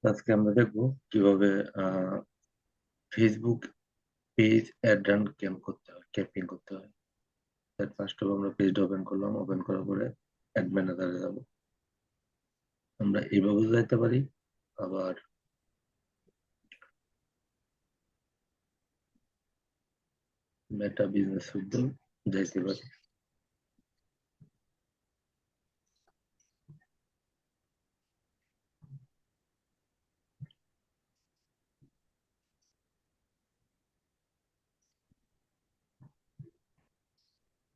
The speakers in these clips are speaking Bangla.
আজকে আমরা দেখবো কিভাবে Facebook page add run campaign করতে হয়। ফার্স্ট অফ আমরা পেজটা ওপেন করলাম, ওপেন করার পরে অ্যাড ম্যানেজারে যাব। আমরা এইভাবে যাইতে পারি, আবার মেটা বিজনেস সুইটেও যাইতে পারি।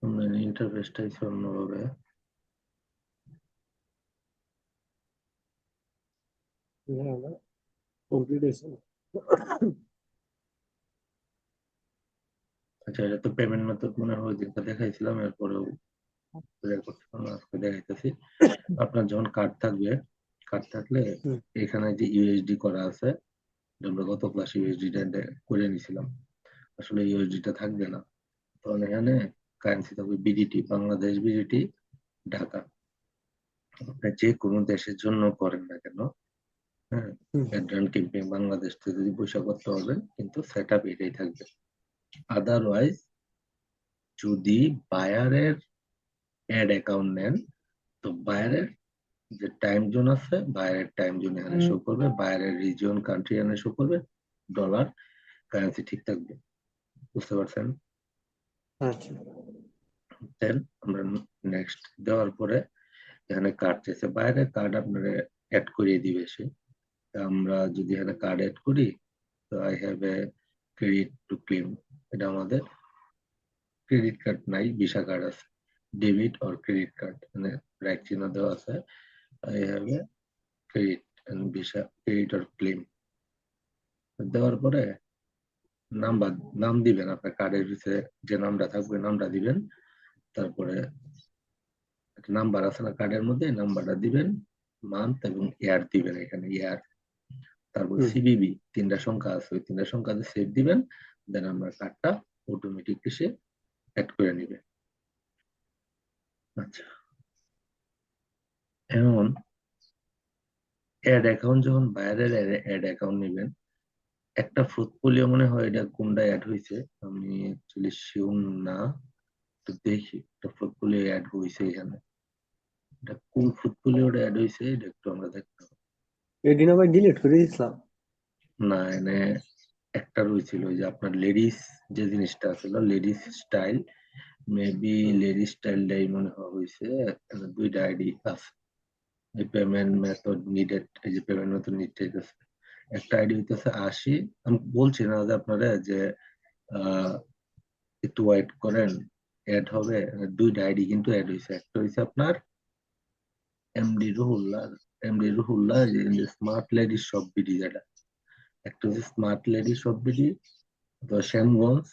অনলাইন ইন্টারফেসটাই অন্যভাবে। আচ্ছা, এটা তো পেমেন্ট মেথড মনে হয় ওই দিনটা দেখাইছিলাম, এরপরেও clear করছিলাম না, আজকে দেখাইতেছি। আপনার যখন কার্ড থাকবে, কার্ড থাকলে এখানে যে ইউএসডি করা আছে, আমরা গত ক্লাসে ইউএসডি করে নিছিলাম, আসলে ইউএসডি টা থাকবে না। তখন এখানে কারেন্সি থাকবে বিডিটি, বাংলাদেশ বিডিটি, ঢাকা। আপনি যে কোনো দেশের জন্য করেন না কেন, হ্যাঁ, অ্যাড্রান ক্যাম্পিং বাংলাদেশ থেকে যদি পয়সা করতে পারবেন, কিন্তু সেট আপ এটাই থাকবে। আদারওয়াইজ যদি বায়ারের অ্যাড অ্যাকাউন্ট নেন, তো বায়ারের যে টাইম জোন আছে, বায়ারের টাইম জোন এখানে শো করবে, বায়ারের রিজিয়ন কান্ট্রি এখানে শো করবে, ডলার কারেন্সি ঠিক থাকবে। বুঝতে পারছেন? আচ্ছা, দেন আমরা নেক্সট দেওয়ার পরে এখানে কার্ড চাইছে, বাইরে কার্ড আপনারা অ্যাড করিয়ে দিবে সে। তা আমরা যদি এখানে কার্ড অ্যাড করি, তো I have a credit to claim. এটা আমাদের ক্রেডিট কার্ড নাই, ভিসা কার্ড আছে, ডেবিট অর ক্রেডিট কার্ড, মানে রাইট চিহ্ন দেওয়া আছে। I have a credit and Visa, credit or claim দেওয়ার পরে নাম্বার, নাম দিবেন আপনার কার্ডের ভিতরে, যে নামটা থাকবে নামটা দিবেন। তারপরে একটা নাম্বার আছে না কার্ডের মধ্যে, নাম্বারটা দিবেন, মান্থ এবং ইয়ার দিবেন, এখানে ইয়ার। তারপর সিবিবি তিনটা সংখ্যা আছে, ওই তিনটা সংখ্যা সেভ দিবেন। দেন আপনার কার্ডটা অটোমেটিকলি সে অ্যাড করে নিবে। আচ্ছা, এখন অ্যাড অ্যাকাউন্ট, যখন বাইরের অ্যাড অ্যাকাউন্ট নেবেন, একটা পোর্টফোলিও মনে হয়, এটা কোনটা অ্যাড হয়েছে আমি অ্যাকচুয়ালি শিওর না, তো দেখি একটা পোর্টফোলিও অ্যাড হয়েছে এখানে। এটা কোন পোর্টফোলিওটা অ্যাড হয়েছে এটা একটু আমরা দেখতে হবে। এদিন আবার ডিলিট করে দিয়েছিলাম। না, এনে একটা রয়েছিল, ওই যে আপনার লেডিস যে জিনিসটা ছিল, লেডিস স্টাইল, মেবি লেডিস স্টাইলটাই মনে হয় হয়েছে। এখানে দুইটা আইডি আছে, এই পেমেন্ট মেথড নিডেড, এই যে পেমেন্ট মেথড নিডেড আছে। একটা আইডি হইতেছে 80। আমি বলছি না যে আপনারা যে আহ, একটু ওয়েট করেন, অ্যাড হবে। দুইটা আইডি কিন্তু অ্যাড হয়েছে, একটা হয়েছে আপনার এমডি রুহুল্লাহ, এমডি রুহুল্লাহ যে স্মার্ট লেডিস শপ বিডি, যেটা একটা হচ্ছে স্মার্ট লেডিস শপ বিডি, তো শ্যামগঞ্জ,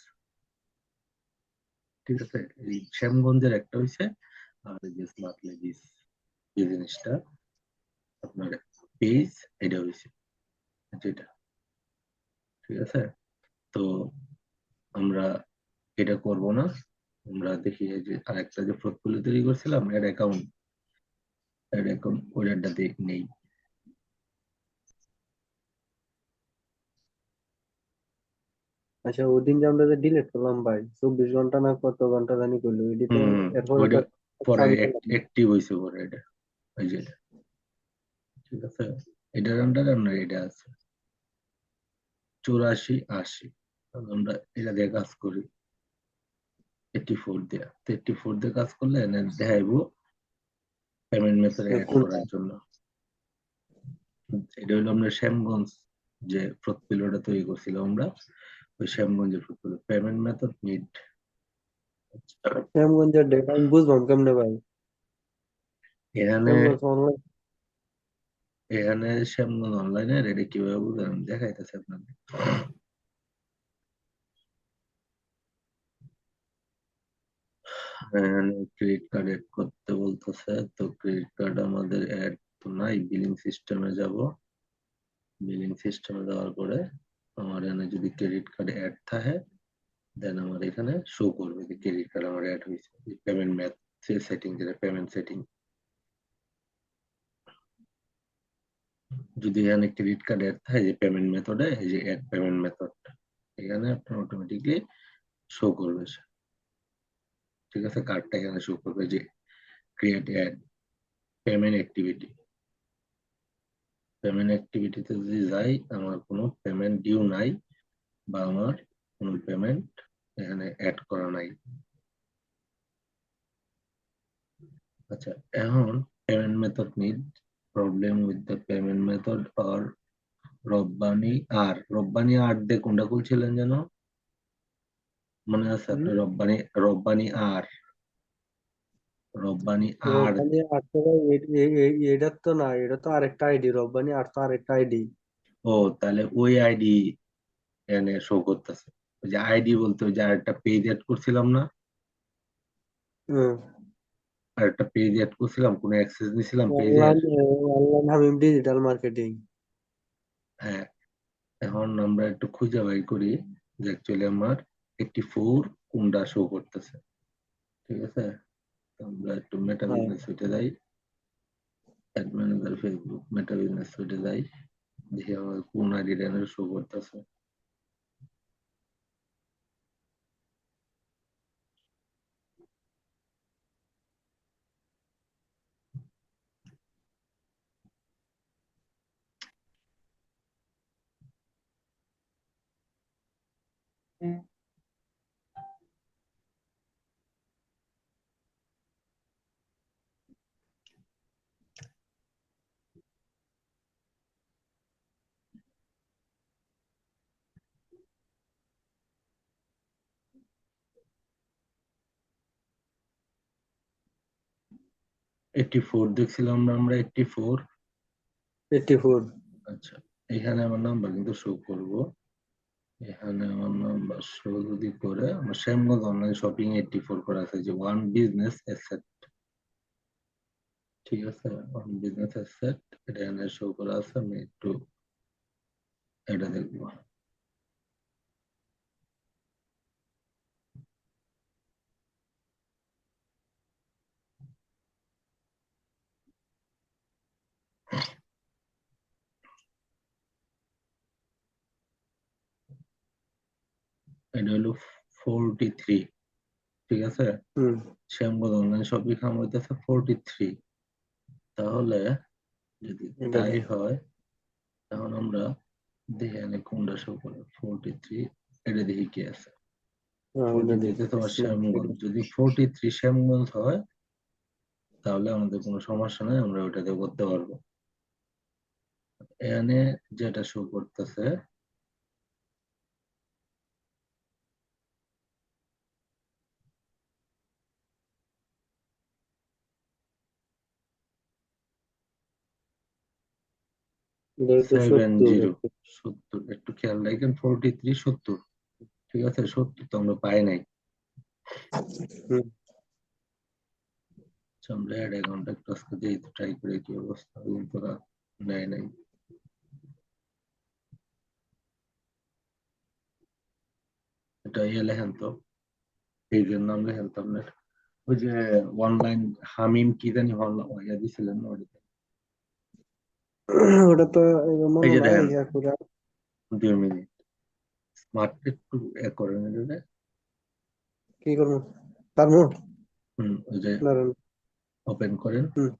ঠিক আছে, এই শ্যামগঞ্জের একটা হয়েছে। আর এই যে স্মার্ট লেডিস যে জিনিসটা আপনার পেজ, এটা হয়েছে যেটা, ঠিক আছে। তো আমরা এটা করব না, আমরা দেখি এই যে আরেকটা যে পোর্টফোলিও তৈরি করছিলাম এর অ্যাকাউন্ট, এর অ্যাকাউন্ট ওইটা দেখ নেই। আচ্ছা, ওদিন যে আমরা যে ডিলিট করলাম ভাই, 24 ঘন্টা না কত ঘন্টা জানি করলো এটি তো। হম, এরপরে তো ওইটা পরে সাবমিট করলাম। অ্যাক্টিভ হয়েছে পরে এটা, ওই যে এটা, ঠিক আছে। এটার আন্ডারে আপনার এটা আছে 84 80। আমরা এটা দিয়ে কাজ করি 84 দিয়ে, 84 দিয়ে কাজ করলে এনে দেখাইবো পেমেন্ট মেথড অ্যাড কোনটা? করার জন্য। এটা হলো আমরা শ্যামগঞ্জ যে পোর্টফোলিওটা তৈরি করছিলাম আমরা, ওই শ্যামগঞ্জের পোর্টফোলিও পেমেন্ট মেথড নিড। শ্যামগঞ্জের ডেটা আমি বুঝলাম কেমনে ভাই? এখানে শ্যামগঞ্জ অনলাইন। এখানে শ্যামগঞ্জ অনলাইনে এটা কিভাবে বুঝবেন দেখাইতেছে আপনাদের। ক্রেডিট কার্ড এড করতে বলতেছে, তো ক্রেডিট কার্ড আমাদের অ্যাড তো নাই। বিলিং সিস্টেমে যাব, বিলিং সিস্টেমে যাওয়ার পরে আমার এখানে যদি ক্রেডিট কার্ড অ্যাড থাকে, দেন আমার এখানে শো করবে যে ক্রেডিট কার্ড আমার অ্যাড হয়েছে। পেমেন্ট ম্যাথ সেটিং, যেটা পেমেন্ট সেটিং, যদি এখানে ক্রেডিট কার্ড অ্যাড থাকে যে পেমেন্ট মেথডে, এই যে অ্যাড পেমেন্ট মেথড, এখানে আপনার অটোমেটিকলি শো করবে সে। ঠিক আছে, কার্ডটা এখানে শো করবে যে create ad payment activity. Payment অ্যাক্টিভিটিতে যদি যাই, আমার কোনো পেমেন্ট ডিউ নাই বা আমার কোনো পেমেন্ট এখানে অ্যাড করা নাই। আচ্ছা, এখন payment method need problem with the payment method or Rabbani আর দিয়ে কোনটা খুলছিলেন যেন, মনে আছে হুম? আপনি? রব্বানি রব্বানি আর রব্বানি আর রব্বানি আট তো ভাই এটার তো না, এটা তো আরেকটা আইডি। রব্বানি আট তো আরেকটা আইডি। ও, তাহলে ওই আইডি এখানে শো করতেছে। ওই যে আইডি বলতে ওই যে আরেকটা পেজ এড করছিলাম না, হুম। আরেকটা পেজ এড করছিলাম, কোনো অ্যাক্সেস নিছিলাম পেজের। অনলাইন অনলাইন হামিম ডিজিটাল মার্কেটিং। হ্যাঁ, এখন আমরা একটু খুঁজে বাই করি যে অ্যাকচুয়ালি আমার 84 কোনটা শো করতেছে। ঠিক আছে, তো আমরা একটু মেটা হ্যাঁ, বিজনেস সুইটে যাই, ad manager Facebook Meta business সুইটে যাই, দেখি আমার কোন আইডিটা শো করতেছে। 84 দেখছিলাম না আমরা? 84। 84। আচ্ছা, এখানে আমার নাম্বার কিন্তু শো করবো। এখানে আমার নাম্বার শো যদি করে, আমার শ্যামগঞ্জ অনলাইন শপিং 84 করা আছে, যে ওয়ান বিজনেস অ্যাসেট। ঠিক আছে, ওয়ান বিজনেস অ্যাসেট এটা এখানে শো করা আছে। আমি একটু এটা দেখবো। এটা হলো 43। ঠিক আছে, হুম। শ্যামগঞ্জ অনলাইন শপিং নাম হইতেছে 43। তাহলে যদি এটা তাই হয়, তখন আমরা দেখি এখানে কোনটা শো করে 43। এটা দেখি কি আছে। এটা 43 তে তোমার দেখতেছি। শ্যামগঞ্জ, যদি 43 শ্যামগঞ্জ হয় তাহলে আমাদের কোনো সমস্যা নাই, আমরা ওটাতে করতে পারবো। এখানে যেটা শো করতেছে, এটা তো 70। 70, 70, একটু খেয়াল রাখেন। 43 70। ঠিক আছে, 70 তো আমরা পাই নাই। হুম। আচ্ছা, আমরা অ্যাড অ্যাকাউন্ট একটু আজকে দিয়ে ট্রাই করে কি অবস্থা, কিন্তু ওরা নেয় নাই। এটা ইয়ে লেখেন তো, পেজের নাম লেখেন তো আপনার। ওই যে অনলাইন হামিম কি জানি ইয়া দিছিলেন না ওটাতে। ওটা তো এই মনে যে নাই দেখেন, ইয়া করে। 2 মিনিট, স্মার্ট একটু করেন এটা। কি করবো? পারবো? ওই যে দাঁড়ান। ওপেন করেন, হুম।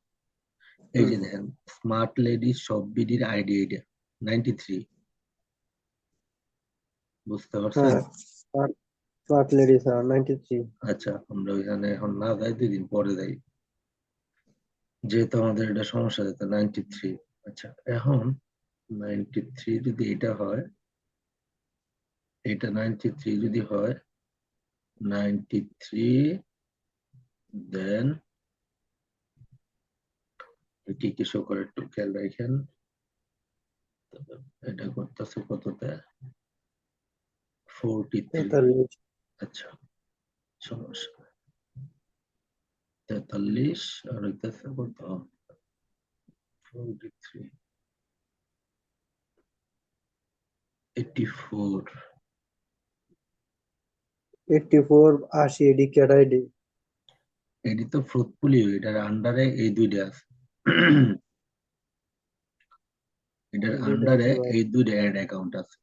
এই হুম। যে দেখেন স্মার্ট লেডি সব বিডির আইডি, এটা 93। বুঝতে পারছেন? হ্যাঁ, স্মার্ট স্মার্ট লেডিস 93। আচ্ছা, আমরা ওইখানে এখন না যাই, 2 দিন পরে যাই, যেহেতু আমাদের এটা সমস্যা যেত 93। আচ্ছা, এখন 93 যদি এটা হয়, এটা 93 যদি হয়, 93, দেন কি কি শো করে একটু খেয়াল রাখেন। এটা করতেছে কততে? 43। 43। আচ্ছা, সমস্যা 43 আর হইতেছে কত? 43, 84। 84 80 এডি ক্যাট আইডি। এটি তো ফ্রুটফুলি, এটার আন্ডারে এই দুইটা আছে। এটার দুইটা আন্ডারে আছে ভাই। এই দুইটা অ্যাড অ্যাকাউন্ট আছে,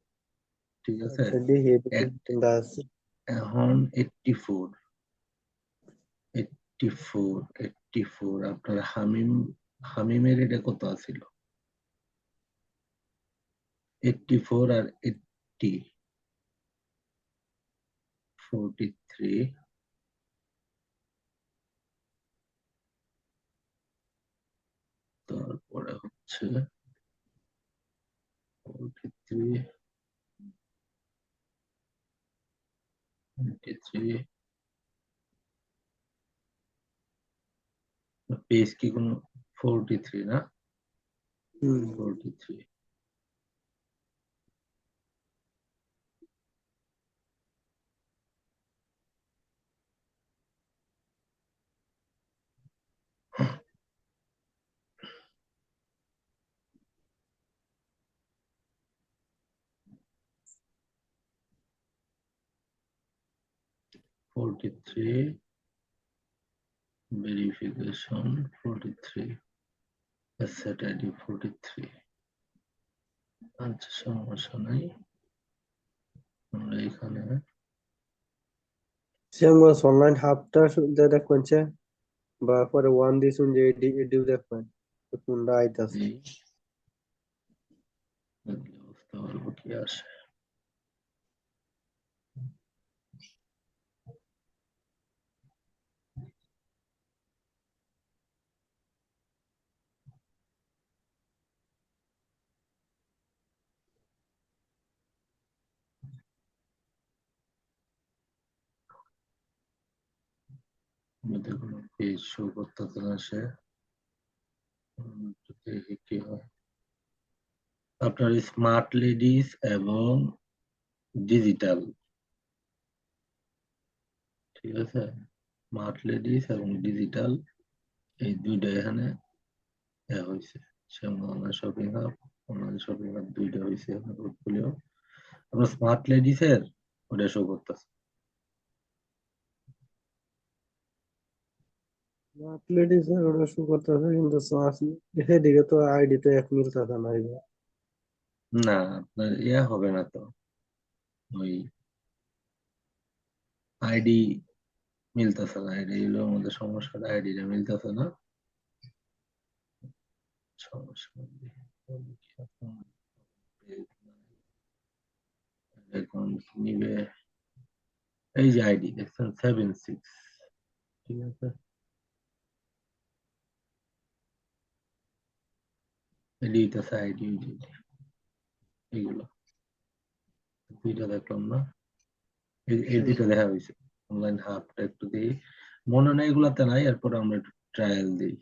ঠিক আছে? আচ্ছা দেখি এদিকে এক- কোনটা আছে। এখন 84 আপনার হামিমের এটা কত আছিল? 84 আর 43, তারপরে হচ্ছে 43, 23, পেজ কি কোন 43 না? হুম 43, 43 ভেরিফিকেশন, 43 অ্যাসেট আইডি 43। আচ্ছা সমস্যা নাই, আমরা এখানে শ্যামগঞ্জ অনলাইন হাবটা দেখবেন যে, বা পরে ওয়ান দিছুন যে এডিও দেখবেন তো কোনটা আইতাছে। এই দেখলে বুঝতে পারবো কি আসে। মধ্যে কোনো পেজ শো করতেছে না সে, একটু দেখি কি হয়। আপনার স্মার্ট লেডিস এবং ডিজিটাল, ঠিক আছে? স্মার্ট লেডিস এবং ডিজিটাল এই দুইটা এখানে হয়েছে। Online shopping hub, online shopping hub দুইটা হয়েছে পোর্টফোলিও। আপনার স্মার্ট লেডিস এর ওটা শো করতেছে। লেডিস ওটা শু করতেছে কিন্তু সেদিকে তো আইডি তো এক মিলতেছে না এই যে। না আপনার ইয়া হবে না তো, ওই আইডি মিলতেছে না, আইডি হলো আমাদের সমস্যাটা, আইডিটা মিলতেছে না। সমস্যা এখন নিবে, এই যে আইডি দেখছেন 76, ঠিক আছে? এডিট আছে আইডি, এইগুলো দুইটা দেখলাম না, এই দুইটা দেখা হয়েছে। অনলাইন হাবটা একটু দিই, মনে নেই এগুলাতে নাই, এরপর আমরা একটু ট্রায়াল দিই।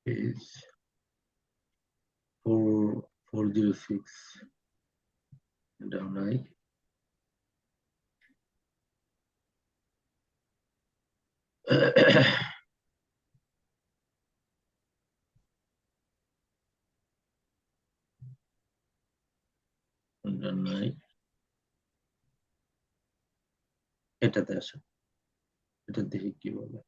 পেজ 406 এটাও নাই। এটা নাই, এটাতে আসে, এটা দেখি কি বলে।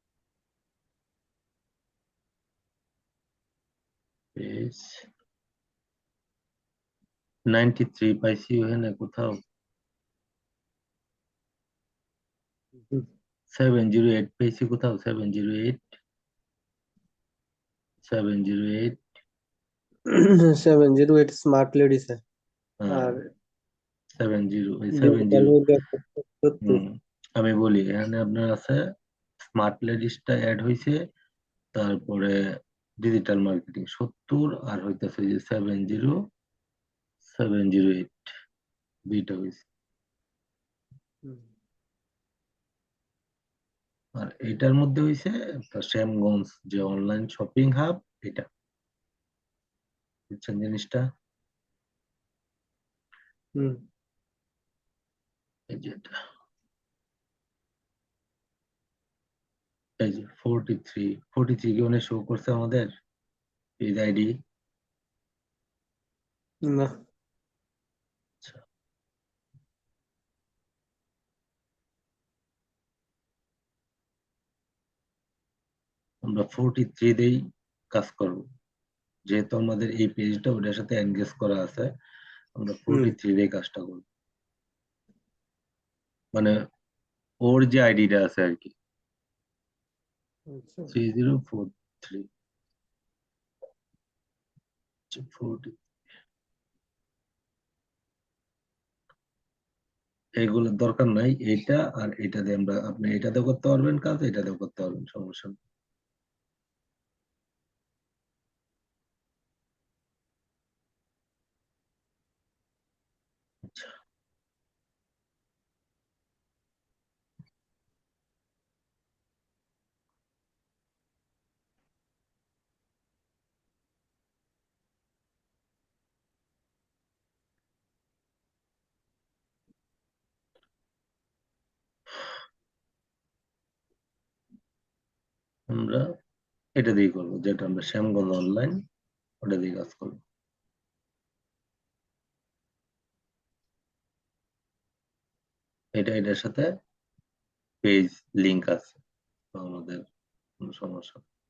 পেজ 93 পাইছি ওখানে কোথাও। 708 পেয়েছি কোথাও, 708, 708। 708 স্মার্ট লেডিস হ্যাঁ আর 70, ওই 70। ডিজিটাল হইলো 70। হম, আমি বলি এখানে আপনার আছে স্মার্ট লেডিসটা অ্যাড হয়েছে, তারপরে ডিজিটাল মার্কেটিং 70, আর হইতেছে যে 708 দুইটা হয়েছে। আর এটার মধ্যে হয়েছে শ্যামগঞ্জ যে অনলাইন শপিং হাব, এটা বুঝছেন জিনিসটা? হুম এই যে এটা, এই যে 43 কি অনেক শো করছে আমাদের পেজ আইডি? না আমরা 43 দিয়েই কাজ করব। যেহেতু আমাদের এই পেজটা ওটার সাথে এনগেজ করা আছে, আমরা হুম 43 রে কাজটা করব, মানে ওর যে আইডিটা আছে আর কি, আচ্ছা 3043 40, এগুলোর দরকার নাই। এটা আর এটা দিয়ে আমরা, আপনি এটাতেও করতে পারবেন কাজ, এটাতেও করতে পারবেন, সমস্যা নেই। আচ্ছা, আমরা এটা দিয়ে করবো, যেটা আমরা শ্যামগঞ্জ অনলাইন, ওটা দিয়ে কাজ করবো। এটার সাথে পেজ লিংক আছে, তো আমাদের কোনো সমস্যা নেই।